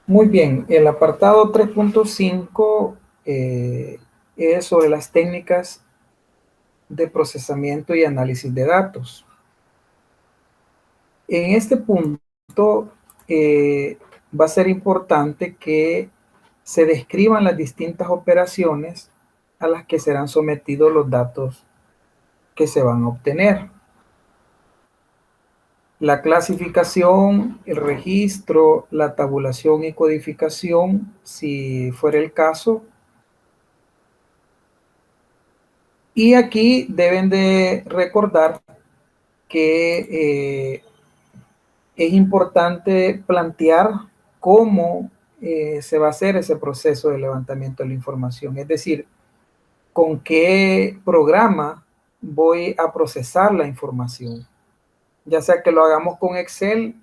Muy bien, el apartado 3.5 es sobre las técnicas de procesamiento y análisis de datos. En este punto va a ser importante que se describan las distintas operaciones a las que serán sometidos los datos que se van a obtener. La clasificación, el registro, la tabulación y codificación, si fuera el caso. Y aquí deben de recordar que es importante plantear cómo se va a hacer ese proceso de levantamiento de la información. Es decir, con qué programa voy a procesar la información. Ya sea que lo hagamos con Excel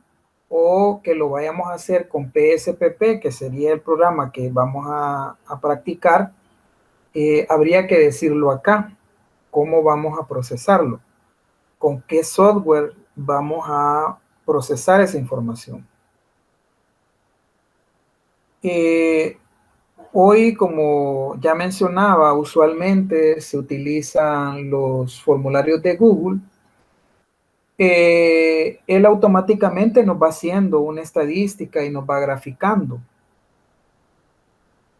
o que lo vayamos a hacer con PSPP, que sería el programa que vamos a practicar, habría que decirlo acá, cómo vamos a procesarlo, con qué software vamos a procesar esa información. Hoy, como ya mencionaba, usualmente se utilizan los formularios de Google. Él automáticamente nos va haciendo una estadística y nos va graficando.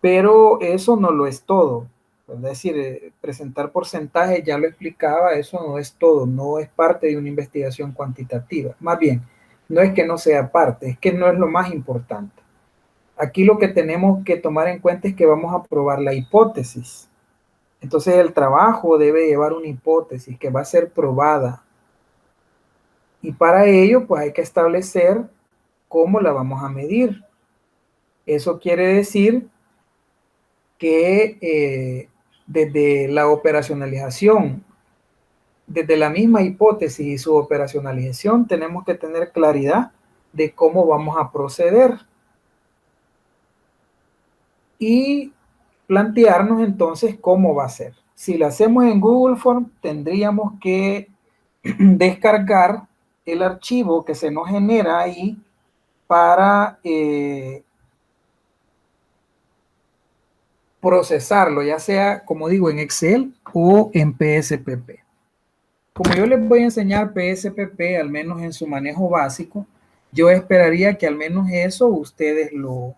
Pero eso no lo es todo. Es decir, presentar porcentajes, ya lo explicaba, eso no es todo, no es parte de una investigación cuantitativa. Más bien, no es que no sea parte, es que no es lo más importante. Aquí lo que tenemos que tomar en cuenta es que vamos a probar la hipótesis. Entonces el trabajo debe llevar una hipótesis que va a ser probada. Y para ello, pues hay que establecer cómo la vamos a medir. Eso quiere decir que desde la operacionalización, desde la misma hipótesis y su operacionalización, tenemos que tener claridad de cómo vamos a proceder y plantearnos entonces cómo va a ser. Si lo hacemos en Google Form, tendríamos que descargar el archivo que se nos genera ahí para procesarlo, ya sea, como digo, en Excel o en PSPP. Como yo les voy a enseñar PSPP, al menos en su manejo básico, yo esperaría que al menos eso ustedes lo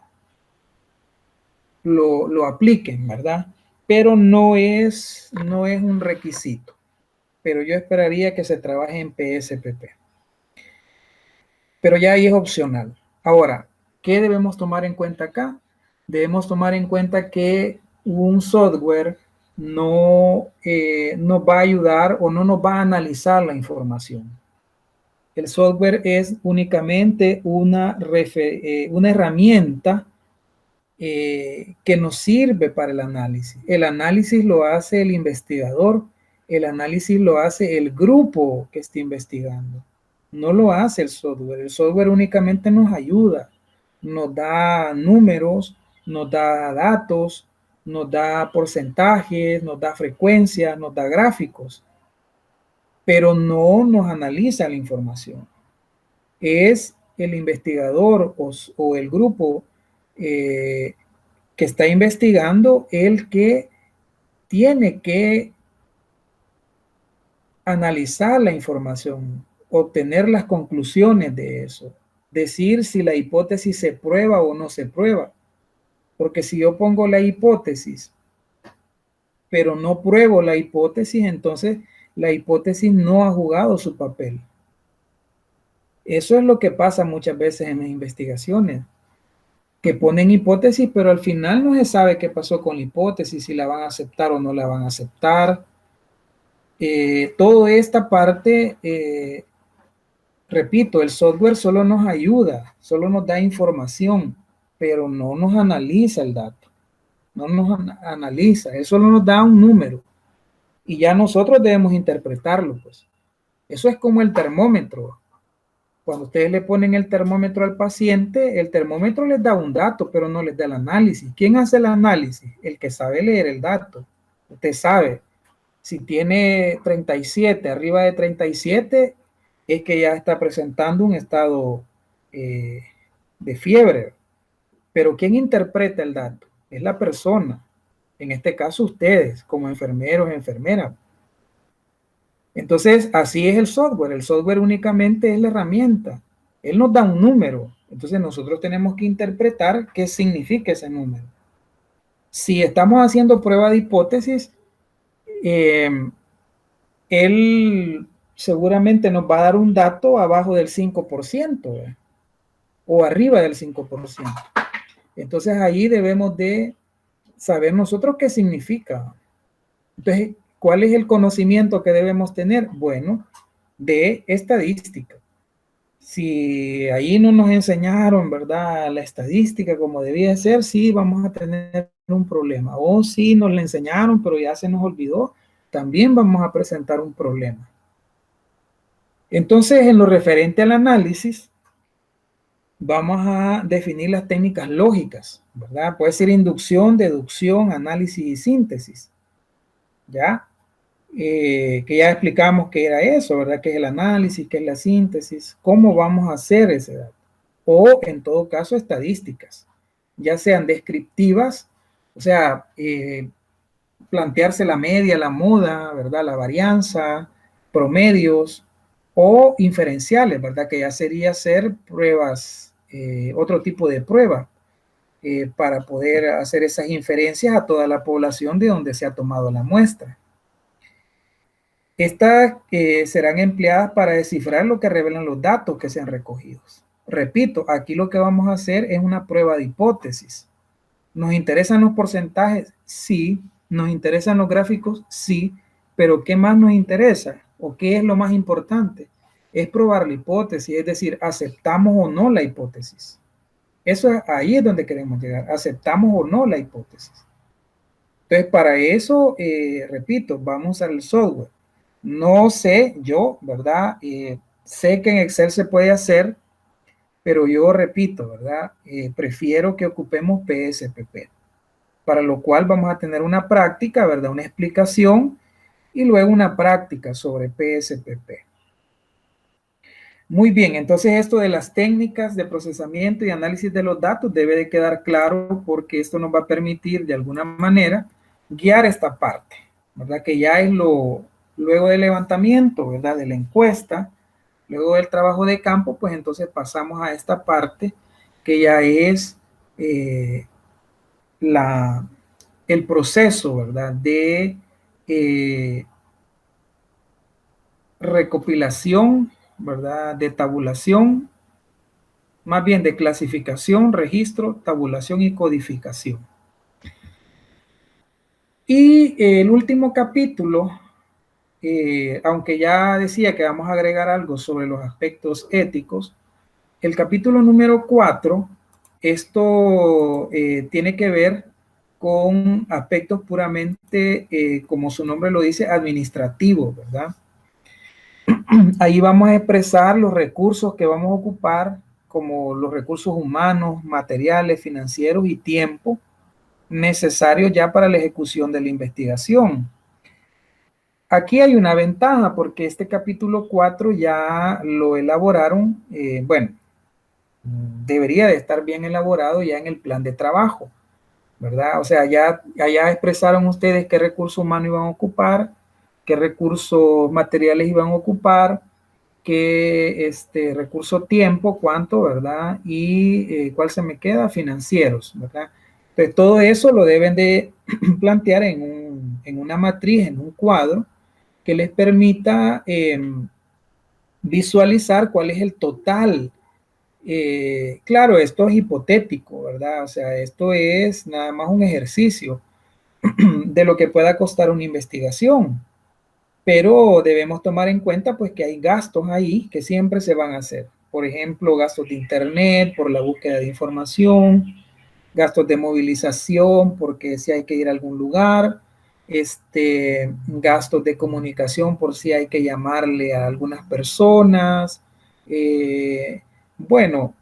apliquen, ¿verdad? Pero no es un requisito. Pero yo esperaría que se trabaje en PSPP. Pero ya ahí es opcional. Ahora, ¿qué debemos tomar en cuenta acá? Debemos tomar en cuenta que un software no nos va a ayudar o no nos va a analizar la información. El software es únicamente una herramienta que nos sirve para el análisis. El análisis lo hace el investigador, el análisis lo hace el grupo que está investigando. No lo hace el software únicamente nos ayuda, nos da números, nos da datos, nos da porcentajes, nos da frecuencias, nos da gráficos, pero no nos analiza la información. Es el investigador o el grupo que está investigando el que tiene que analizar la información, obtener las conclusiones de eso, decir si la hipótesis se prueba o no se prueba. Porque si yo pongo la hipótesis, pero no pruebo la hipótesis, entonces la hipótesis no ha jugado su papel. Eso es lo que pasa muchas veces en las investigaciones, que ponen hipótesis, pero al final no se sabe qué pasó con la hipótesis, si la van a aceptar o no la van a aceptar. Toda esta parte, repito, el software solo nos ayuda, solo nos da información, pero no nos analiza el dato, no nos analiza, eso solo nos da un número y ya nosotros debemos interpretarlo, pues. Eso es como el termómetro. Cuando ustedes le ponen el termómetro al paciente, el termómetro les da un dato, pero no les da el análisis. ¿Quién hace el análisis? El que sabe leer el dato. Usted sabe, si tiene 37, arriba de 37, es que ya está presentando un estado de fiebre. Pero ¿quién interpreta el dato? Es la persona. En este caso, ustedes, como enfermeros, enfermeras. Entonces, así es el software. El software únicamente es la herramienta. Él nos da un número. Entonces, nosotros tenemos que interpretar qué significa ese número. Si estamos haciendo prueba de hipótesis, él seguramente nos va a dar un dato abajo del 5%, ¿eh? O arriba del 5%. Entonces, ahí debemos de saber nosotros qué significa. Entonces, ¿cuál es el conocimiento que debemos tener? Bueno, de estadística. Si ahí no nos enseñaron, ¿verdad?, la estadística como debía ser, sí vamos a tener un problema. O si nos la enseñaron, pero ya se nos olvidó, también vamos a presentar un problema. Entonces, en lo referente al análisis, vamos a definir las técnicas lógicas, ¿verdad? Puede ser inducción, deducción, análisis y síntesis, ¿ya? Que ya explicamos qué era eso, ¿verdad? ¿Qué es el análisis? ¿Qué es la síntesis? ¿Cómo vamos a hacer ese dato? O, en todo caso, estadísticas, ya sean descriptivas, o sea, plantearse la media, la moda, ¿verdad? La varianza, promedios, o inferenciales, ¿verdad? Que ya sería hacer pruebas, otro tipo de prueba, para poder hacer esas inferencias a toda la población de donde se ha tomado la muestra. Estas serán empleadas para descifrar lo que revelan los datos que sean recogidos. Repito, aquí lo que vamos a hacer es una prueba de hipótesis. ¿Nos interesan los porcentajes? Sí. ¿Nos interesan los gráficos? Sí. Pero ¿qué más nos interesa? ¿O qué es lo más importante? Es probar la hipótesis, es decir, ¿aceptamos o no la hipótesis? Ahí es donde queremos llegar. ¿Aceptamos o no la hipótesis? Entonces, para eso, repito, vamos al software. No sé, yo, ¿verdad? Sé que en Excel se puede hacer, pero yo repito, ¿verdad? Prefiero que ocupemos PSPP, para lo cual vamos a tener una práctica, ¿verdad? Una explicación y luego una práctica sobre PSPP. Muy bien, entonces esto de las técnicas de procesamiento y análisis de los datos debe de quedar claro, porque esto nos va a permitir de alguna manera guiar esta parte, ¿verdad? Que ya es luego del levantamiento, ¿verdad? De la encuesta, luego del trabajo de campo, pues entonces pasamos a esta parte que ya es el proceso, ¿verdad? De recopilación, ¿verdad? De tabulación, más bien de clasificación, registro, tabulación y codificación. Y el último capítulo, aunque ya decía que vamos a agregar algo sobre los aspectos éticos, el capítulo número 4, esto tiene que ver con aspectos puramente, como su nombre lo dice, administrativos, ¿verdad? Ahí vamos a expresar los recursos que vamos a ocupar, como los recursos humanos, materiales, financieros y tiempo necesarios ya para la ejecución de la investigación. Aquí hay una ventaja, porque este capítulo 4 ya lo elaboraron, bueno, debería de estar bien elaborado ya en el plan de trabajo, ¿verdad? O sea, ya expresaron ustedes qué recursos humanos iban a ocupar, qué recursos materiales iban a ocupar, qué recurso tiempo, cuánto, ¿verdad? Y cuál se me queda, financieros, ¿verdad? Entonces, todo eso lo deben de plantear en una matriz, en un cuadro, que les permita visualizar cuál es el total. Claro, esto es hipotético, ¿verdad? O sea, esto es nada más un ejercicio de lo que pueda costar una investigación, pero debemos tomar en cuenta pues que hay gastos ahí que siempre se van a hacer. Por ejemplo, gastos de internet por la búsqueda de información, gastos de movilización porque si hay que ir a algún lugar, gastos de comunicación por si hay que llamarle a algunas personas. Bueno,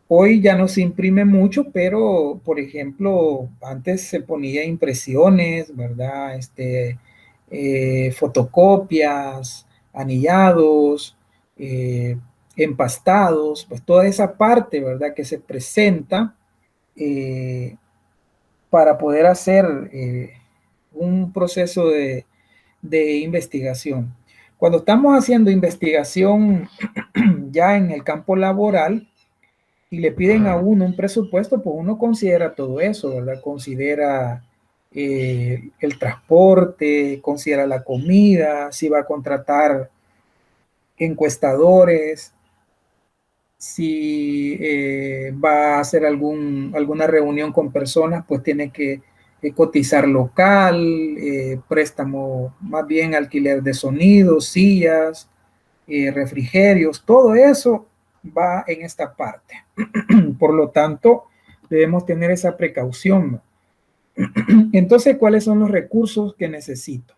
hoy ya no se imprime mucho, pero por ejemplo, antes se ponía impresiones, ¿verdad? Fotocopias, anillados, empastados, pues toda esa parte, ¿verdad? Que se presenta para poder hacer un proceso de investigación. Cuando estamos haciendo investigación ya en el campo laboral y le piden a uno un presupuesto, pues uno considera todo eso, ¿verdad? Considera el transporte, considera la comida, si va a contratar encuestadores, si va a hacer alguna reunión con personas, pues tiene que cotizar local, préstamo, más bien alquiler de sonidos, sillas, refrigerios, todo eso va en esta parte. Por lo tanto, debemos tener esa precaución. Entonces, ¿cuáles son los recursos que necesito?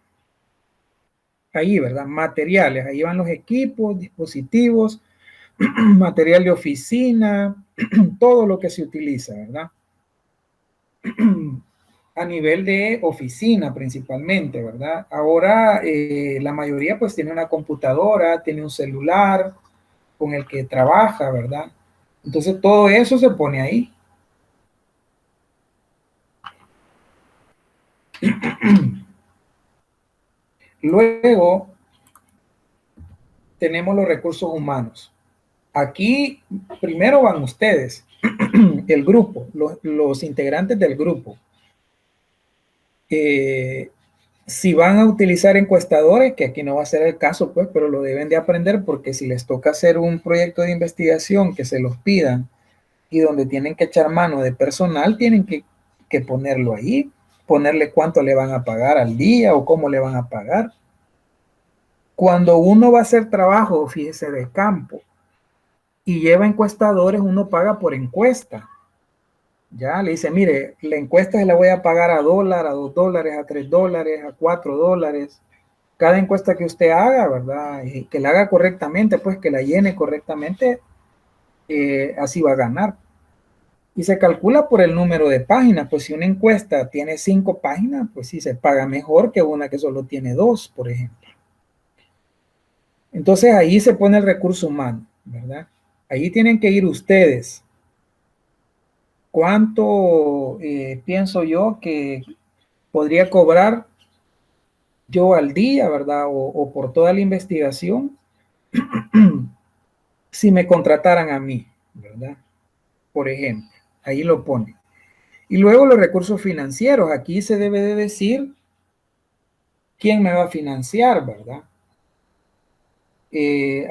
Ahí, ¿verdad? Materiales, ahí van los equipos, dispositivos, material de oficina, todo lo que se utiliza, ¿verdad? A nivel de oficina principalmente, ¿verdad? Ahora la mayoría pues tiene una computadora, tiene un celular con el que trabaja, ¿verdad? Entonces todo eso se pone ahí. Luego tenemos los recursos humanos. Aquí primero van ustedes, el grupo, los integrantes del grupo. Si van a utilizar encuestadores, que aquí no va a ser el caso, pues, pero lo deben de aprender porque si les toca hacer un proyecto de investigación que se los pidan y donde tienen que echar mano de personal, tienen que ponerlo ahí, ponerle cuánto le van a pagar al día o cómo le van a pagar. Cuando uno va a hacer trabajo, fíjese, de campo y lleva encuestadores, uno paga por encuesta. Ya le dice, mire, la encuesta se la voy a pagar a dólar, a $2, a $3, a $4. Cada encuesta que usted haga, ¿verdad? Y que la haga correctamente, pues que la llene correctamente, así va a ganar. Y se calcula por el número de páginas, pues si una encuesta tiene 5 páginas, pues sí se paga mejor que una que solo tiene 2, por ejemplo. Entonces ahí se pone el recurso humano, ¿verdad? Ahí tienen que ir ustedes. ¿Cuánto pienso yo que podría cobrar yo al día, ¿verdad? O por toda la investigación si me contrataran a mí, ¿verdad? Por ejemplo, ahí lo pone. Y luego los recursos financieros, aquí se debe de decir quién me va a financiar, ¿verdad?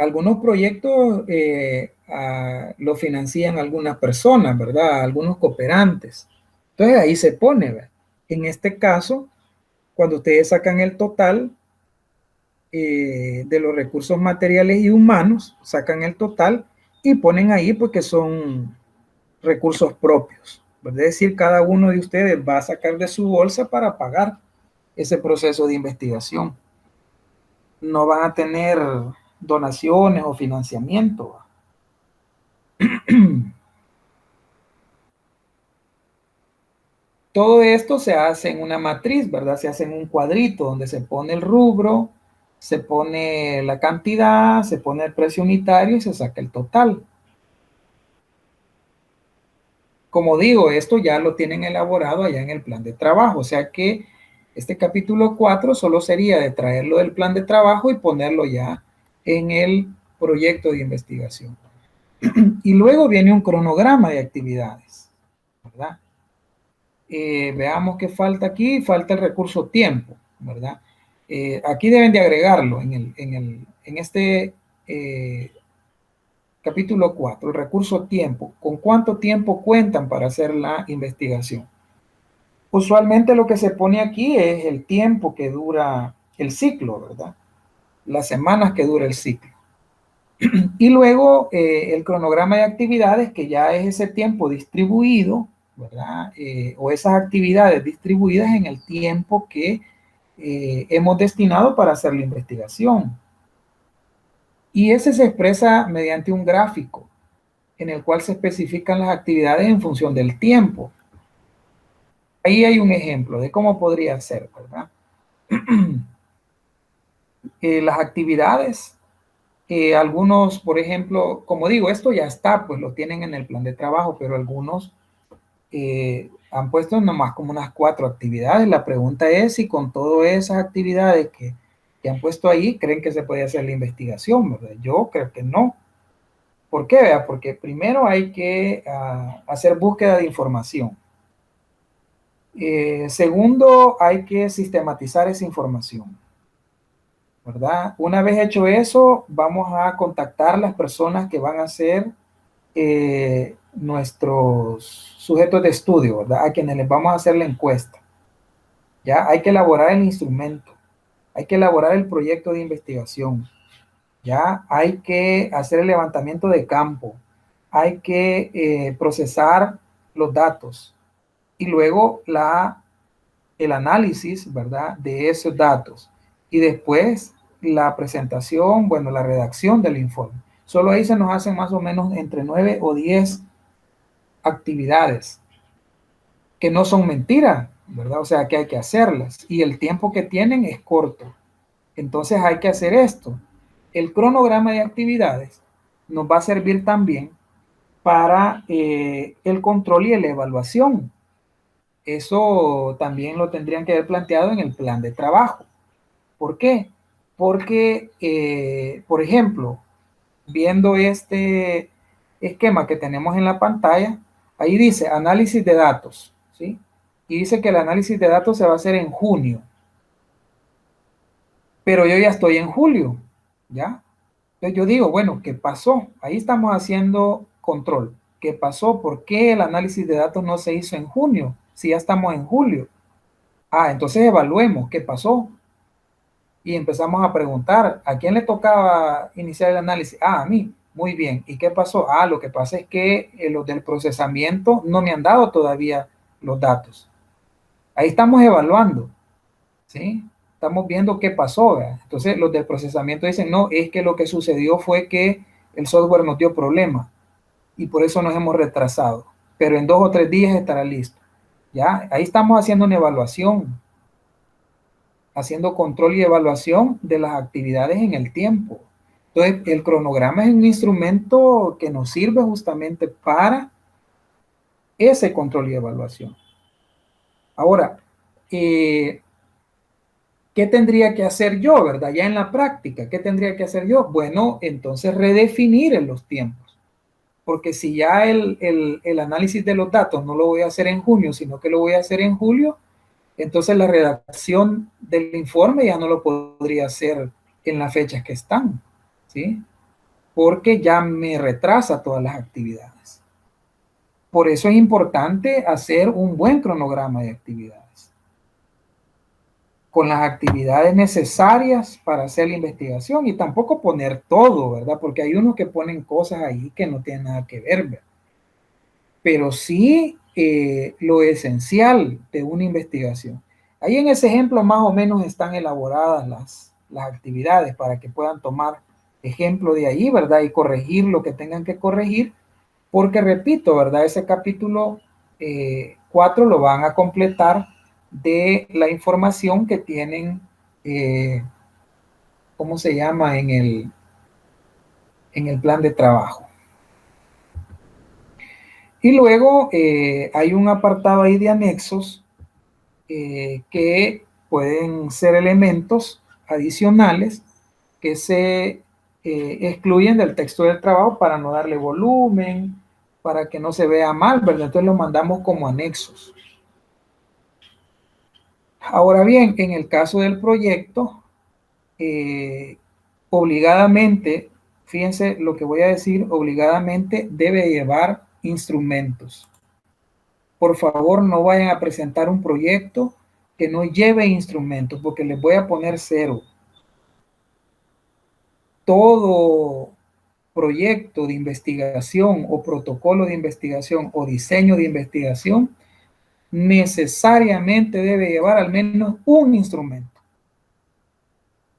Algunos proyectos lo financian algunas personas, ¿verdad? Algunos cooperantes. Entonces ahí se pone, ¿verdad? En este caso, cuando ustedes sacan el total de los recursos materiales y humanos, sacan el total y ponen ahí porque son recursos propios. Es decir, cada uno de ustedes va a sacar de su bolsa para pagar ese proceso de investigación. No van a tener donaciones o financiamiento. Todo esto se hace en una matriz, ¿verdad? Se hace en un cuadrito donde se pone el rubro, se pone la cantidad, se pone el precio unitario y se saca el total. Como digo, esto ya lo tienen elaborado allá en el plan de trabajo, o sea que este capítulo 4 solo sería de traerlo del plan de trabajo y ponerlo ya en el proyecto de investigación. Y luego viene un cronograma de actividades, ¿verdad? Veamos qué falta aquí, falta el recurso tiempo, ¿verdad? Aquí deben de agregarlo en este capítulo 4, el recurso tiempo. ¿Con cuánto tiempo cuentan para hacer la investigación? Usualmente lo que se pone aquí es el tiempo que dura el ciclo, ¿verdad? Las semanas que dura el ciclo. Y luego el cronograma de actividades, que ya es ese tiempo distribuido, ¿verdad? O esas actividades distribuidas en el tiempo que hemos destinado para hacer la investigación. Y ese se expresa mediante un gráfico en el cual se especifican las actividades en función del tiempo. Ahí hay un ejemplo de cómo podría ser, ¿verdad? Las actividades, algunos, por ejemplo, como digo, esto ya está, pues lo tienen en el plan de trabajo, pero algunos han puesto nomás como unas 4 actividades. La pregunta es si con todas esas actividades que han puesto ahí, creen que se puede hacer la investigación, ¿verdad? Yo creo que no. ¿Por qué? Vea, porque primero hay que hacer búsqueda de información. Segundo, hay que sistematizar esa información, ¿verdad? Una vez hecho eso, vamos a contactar las personas que van a ser nuestros sujetos de estudio, ¿verdad? A quienes les vamos a hacer la encuesta. Ya hay que elaborar el instrumento, hay que elaborar el proyecto de investigación, ya hay que hacer el levantamiento de campo, hay que procesar los datos y luego el análisis, ¿verdad? De esos datos y después la presentación, bueno, la redacción del informe. Solo ahí se nos hacen más o menos entre 9 o 10 actividades que no son mentiras, ¿verdad? O sea, que hay que hacerlas y el tiempo que tienen es corto. Entonces hay que hacer esto. El cronograma de actividades nos va a servir también para el control y la evaluación. Eso también lo tendrían que haber planteado en el plan de trabajo. ¿Por qué? Porque, por ejemplo, viendo este esquema que tenemos en la pantalla, ahí dice análisis de datos, ¿sí? Y dice que el análisis de datos se va a hacer en junio. Pero yo ya estoy en julio, ¿ya? Entonces yo digo, bueno, ¿qué pasó? Ahí estamos haciendo control. ¿Qué pasó? ¿Por qué el análisis de datos no se hizo en junio? Si ya estamos en julio. Ah, entonces evaluemos qué pasó. Y empezamos a preguntar, ¿a quién le tocaba iniciar el análisis? Ah, a mí. Muy bien. ¿Y qué pasó? Ah, lo que pasa es que los del procesamiento no me han dado todavía los datos. Ahí estamos evaluando, ¿sí? Estamos viendo qué pasó, ¿verdad? Entonces los del procesamiento dicen, no, es que lo que sucedió fue que el software nos dio problemas y por eso nos hemos retrasado. Pero en 2 o 3 días estará listo. ¿Ya? Ahí estamos haciendo una evaluación, haciendo control y evaluación de las actividades en el tiempo. Entonces, el cronograma es un instrumento que nos sirve justamente para ese control y evaluación. Ahora, ¿qué tendría que hacer yo, verdad? Ya en la práctica, ¿qué tendría que hacer yo? Bueno, entonces redefinir en los tiempos. Porque si ya el análisis de los datos no lo voy a hacer en junio, sino que lo voy a hacer en julio, entonces la redacción del informe ya no lo podría hacer en las fechas que están, ¿sí? Porque ya me retrasa todas las actividades. Por eso es importante hacer un buen cronograma de actividades, con las actividades necesarias para hacer la investigación y tampoco poner todo, ¿verdad? Porque hay unos que ponen cosas ahí que no tienen nada que ver, ¿verdad? Pero sí lo esencial de una investigación. Ahí en ese ejemplo más o menos están elaboradas las actividades para que puedan tomar ejemplo de ahí, ¿verdad? Y corregir lo que tengan que corregir, porque repito, ¿verdad? Ese capítulo 4 lo van a completar de la información que tienen, ¿cómo se llama? En el plan de trabajo. Y luego hay un apartado ahí de anexos que pueden ser elementos adicionales que se excluyen del texto del trabajo para no darle volumen, para que no se vea mal, ¿verdad? Entonces lo mandamos como anexos. Ahora bien, en el caso del proyecto, obligadamente, fíjense lo que voy a decir, obligadamente debe llevar instrumentos. Por favor, no vayan a presentar un proyecto que no lleve instrumentos, porque les voy a poner 0. Todo proyecto de investigación o protocolo de investigación o diseño de investigación necesariamente debe llevar al menos un instrumento.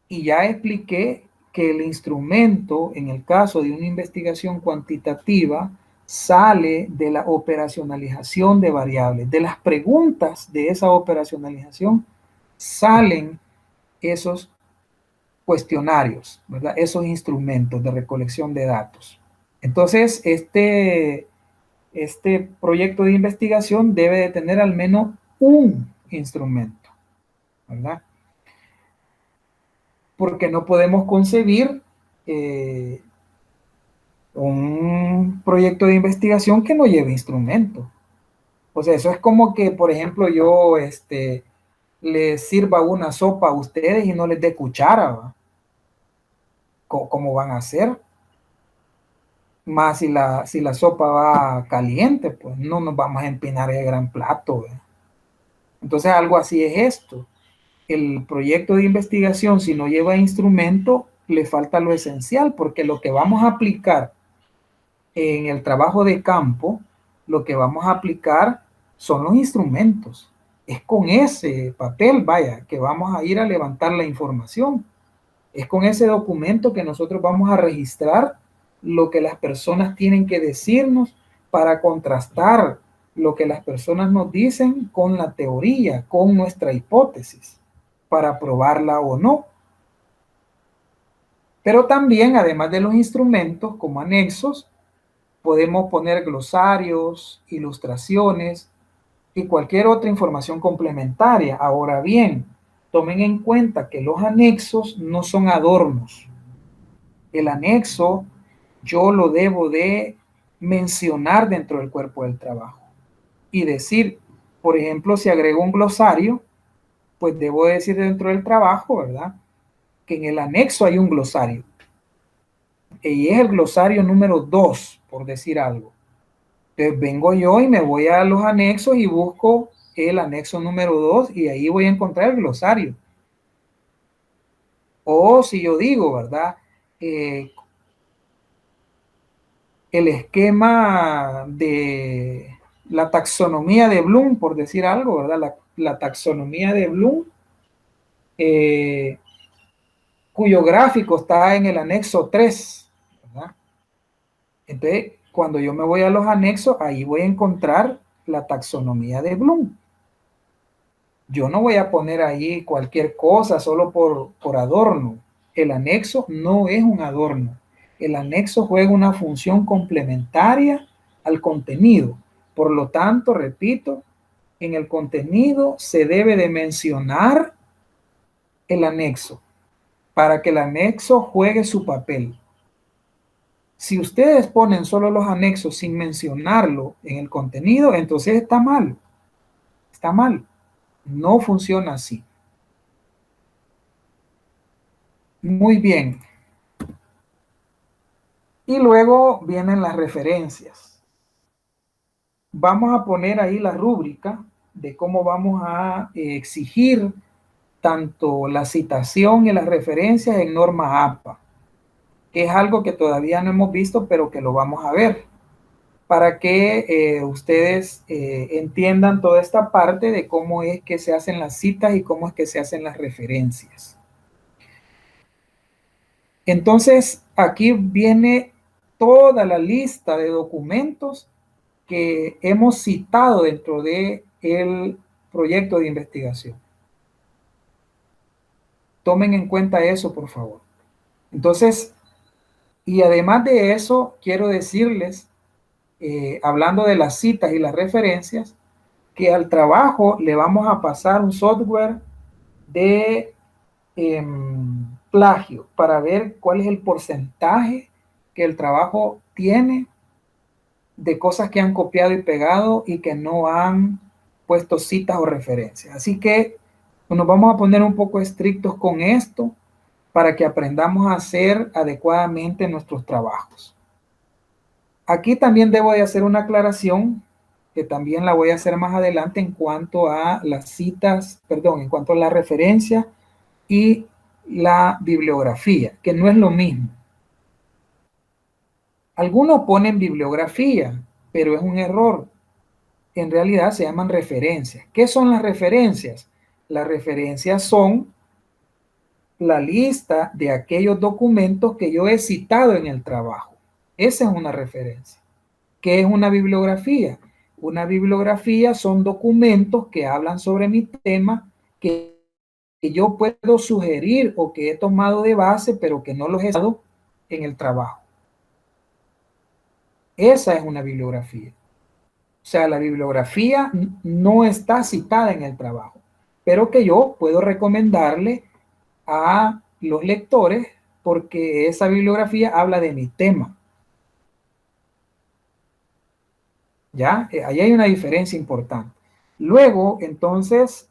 Y ya expliqué que el instrumento, en el caso de una investigación cuantitativa, sale de la operacionalización de variables. De las preguntas de esa operacionalización salen esos cuestionarios, ¿verdad? Esos instrumentos de recolección de datos. Entonces, este proyecto de investigación debe de tener al menos un instrumento, ¿verdad? Porque no podemos concebir un proyecto de investigación que no lleve instrumentos. O sea, eso es como que, por ejemplo, yo les sirva una sopa a ustedes y no les dé cuchara, ¿va? ¿Cómo van a hacer? Más si la sopa va caliente, pues no nos vamos a empinar el gran plato, ¿verdad? Entonces, algo así es esto. El proyecto de investigación, si no lleva instrumento, le falta lo esencial, porque lo que vamos a aplicar en el trabajo de campo, lo que vamos a aplicar son los instrumentos. Es con ese papel, vaya, que vamos a ir a levantar la información. Es con ese documento que nosotros vamos a registrar lo que las personas tienen que decirnos para contrastar lo que las personas nos dicen con la teoría, con nuestra hipótesis, para probarla o no. Pero también, además de los instrumentos como anexos, podemos poner glosarios, ilustraciones y cualquier otra información complementaria. Ahora bien, tomen en cuenta que los anexos no son adornos. El anexo yo lo debo de mencionar dentro del cuerpo del trabajo y decir, por ejemplo, si agrego un glosario, pues debo decir dentro del trabajo, ¿verdad? Que en el anexo hay un glosario. Y es el glosario número 2, por decir algo. Entonces vengo yo y me voy a los anexos y busco el anexo número 2 y ahí voy a encontrar el glosario. O si yo digo, ¿verdad? El esquema de la taxonomía de Bloom, por decir algo, ¿verdad? La taxonomía de Bloom, cuyo gráfico está en el anexo 3, ¿verdad? Entonces, cuando yo me voy a los anexos, ahí voy a encontrar la taxonomía de Bloom. Yo no voy a poner ahí cualquier cosa solo por adorno. El anexo no es un adorno. El anexo juega una función complementaria al contenido. Por lo tanto, repito, en el contenido se debe de mencionar el anexo para que el anexo juegue su papel. Si ustedes ponen solo los anexos sin mencionarlo en el contenido, entonces está mal. Está mal. No funciona así. Muy bien. Y luego vienen las referencias. Vamos a poner ahí la rúbrica de cómo vamos a exigir tanto la citación y las referencias en norma APA, que es algo que todavía no hemos visto, pero que lo vamos a ver, para que ustedes entiendan toda esta parte de cómo es que se hacen las citas y cómo es que se hacen las referencias. Entonces, aquí viene toda la lista de documentos que hemos citado dentro de el proyecto de investigación. Tomen en cuenta eso, por favor. Entonces, y además de eso, quiero decirles, hablando de las citas y las referencias, que al trabajo le vamos a pasar un software de plagio para ver cuál es el porcentaje que el trabajo tiene de cosas que han copiado y pegado y que no han puesto citas o referencias. Así que nos vamos a poner un poco estrictos con esto para que aprendamos a hacer adecuadamente nuestros trabajos. Aquí también debo de hacer una aclaración que también la voy a hacer más adelante en cuanto a las citas, perdón, en cuanto a la referencia y la bibliografía, que no es lo mismo. Algunos ponen bibliografía, pero es un error. En realidad se llaman referencias. ¿Qué son las referencias? Las referencias son la lista de aquellos documentos que yo he citado en el trabajo. Esa es una referencia. ¿Qué es una bibliografía? Una bibliografía son documentos que hablan sobre mi tema que yo puedo sugerir o que he tomado de base, pero que no los he usado en el trabajo. Esa es una bibliografía. sea, la bibliografía no está citada en el trabajo, pero que yo puedo recomendarle a los lectores porque esa bibliografía habla de mi tema. ¿Ya? Ahí hay una diferencia importante. Luego, entonces,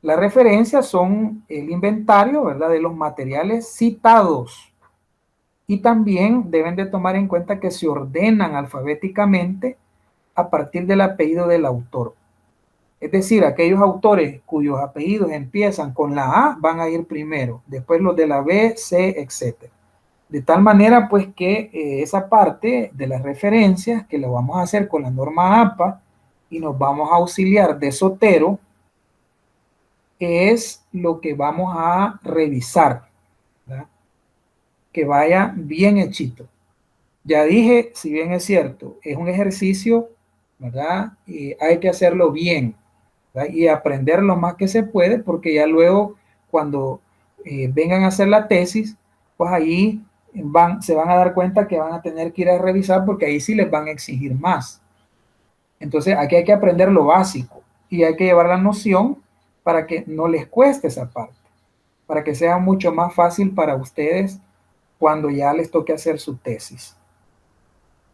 las referencias son el inventario, ¿verdad?, de los materiales citados. Y también deben de tomar en cuenta que se ordenan alfabéticamente a partir del apellido del autor. Es decir, aquellos autores cuyos apellidos empiezan con la A van a ir primero, después los de la B, C, etc. De tal manera, pues, que esa parte de las referencias, que lo vamos a hacer con la norma APA y nos vamos a auxiliar de Zotero, es lo que vamos a revisar, ¿verdad? Que vaya bien hechito. Ya dije, si bien es cierto, es un ejercicio, ¿verdad? Y hay que hacerlo bien, ¿verdad? Y aprender lo más que se puede, porque ya luego, cuando vengan a hacer la tesis, pues ahí se van a dar cuenta que van a tener que ir a revisar, porque ahí sí les van a exigir más. Entonces, aquí hay que aprender lo básico y hay que llevar la noción para que no les cueste esa parte, para que sea mucho más fácil para ustedes cuando ya les toque hacer su tesis.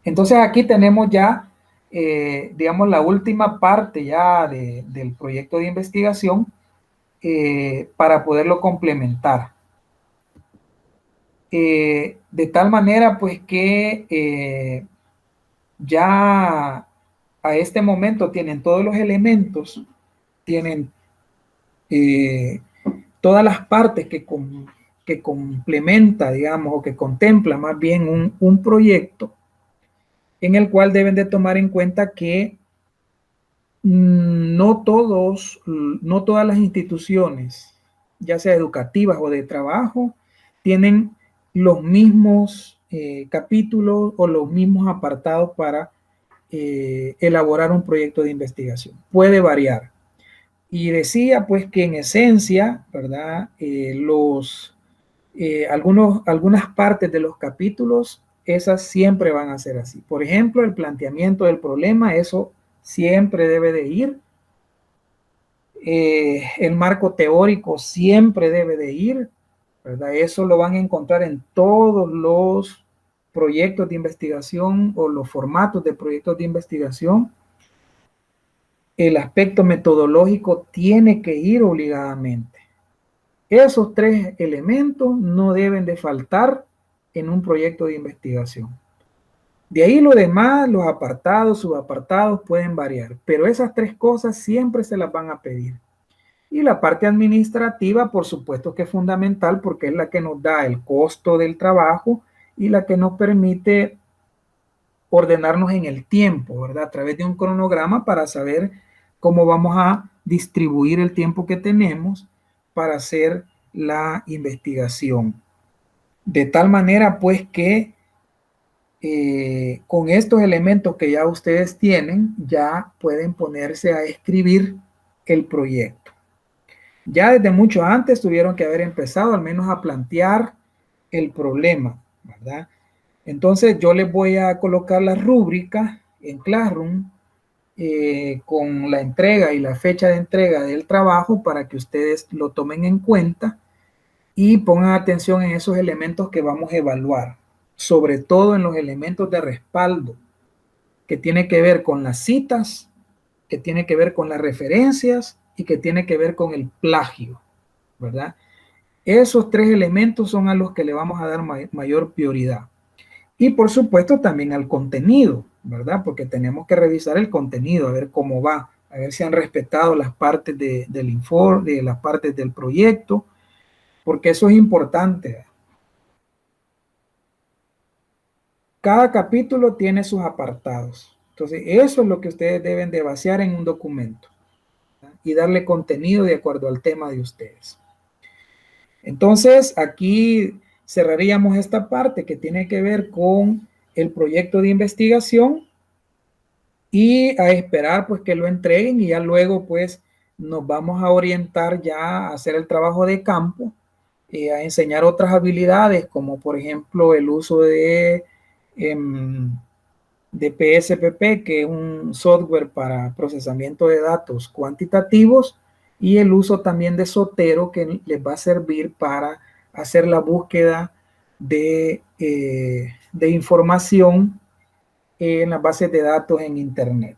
Entonces aquí tenemos ya, digamos, la última parte ya del proyecto de investigación para poderlo complementar. De tal manera, pues, que ya a este momento tienen todos los elementos, tienen todas las partes que complementa, digamos, o que contempla más bien un proyecto en el cual deben de tomar en cuenta que no todas las instituciones, ya sea educativas o de trabajo, tienen los mismos capítulos o los mismos apartados para elaborar un proyecto de investigación. Puede variar. Y decía pues que en esencia, ¿verdad? Algunas partes de los capítulos, esas siempre van a ser así. Por ejemplo, el planteamiento del problema, eso siempre debe de ir. El marco teórico siempre debe de ir, ¿verdad? Eso lo van a encontrar en todos los proyectos de investigación o los formatos de proyectos de investigación. El aspecto metodológico tiene que ir obligadamente. Esos tres elementos no deben de faltar en un proyecto de investigación. De ahí lo demás, los apartados, subapartados pueden variar, pero esas tres cosas siempre se las van a pedir. Y la parte administrativa, por supuesto que es fundamental porque es la que nos da el costo del trabajo y la que nos permite ordenarnos en el tiempo, ¿verdad? A través de un cronograma para saber cómo vamos a distribuir el tiempo que tenemos para hacer la investigación. De tal manera, pues, que con estos elementos que ya ustedes tienen, ya pueden ponerse a escribir el proyecto. Ya desde mucho antes tuvieron que haber empezado al menos a plantear el problema, ¿verdad? Entonces yo les voy a colocar la rúbrica en Classroom con la entrega y la fecha de entrega del trabajo para que ustedes lo tomen en cuenta y pongan atención en esos elementos que vamos a evaluar, sobre todo en los elementos de respaldo, que tiene que ver con las citas, que tiene que ver con las referencias y que tiene que ver con el plagio, ¿verdad? Esos tres elementos son a los que le vamos a dar mayor prioridad. Y por supuesto también al contenido, ¿verdad? Porque tenemos que revisar el contenido, a ver cómo va, a ver si han respetado las partes del informe, de las partes del proyecto, porque eso es importante. Cada capítulo tiene sus apartados. Entonces, eso es lo que ustedes deben de vaciar en un documento, ¿verdad? Y darle contenido de acuerdo al tema de ustedes. Entonces, aquí cerraríamos esta parte que tiene que ver con el proyecto de investigación y a esperar pues que lo entreguen y ya luego pues nos vamos a orientar ya a hacer el trabajo de campo, a enseñar otras habilidades como por ejemplo el uso de de PSPP, que es un software para procesamiento de datos cuantitativos, y el uso también de Zotero, que les va a servir para hacer la búsqueda de información en las bases de datos en Internet.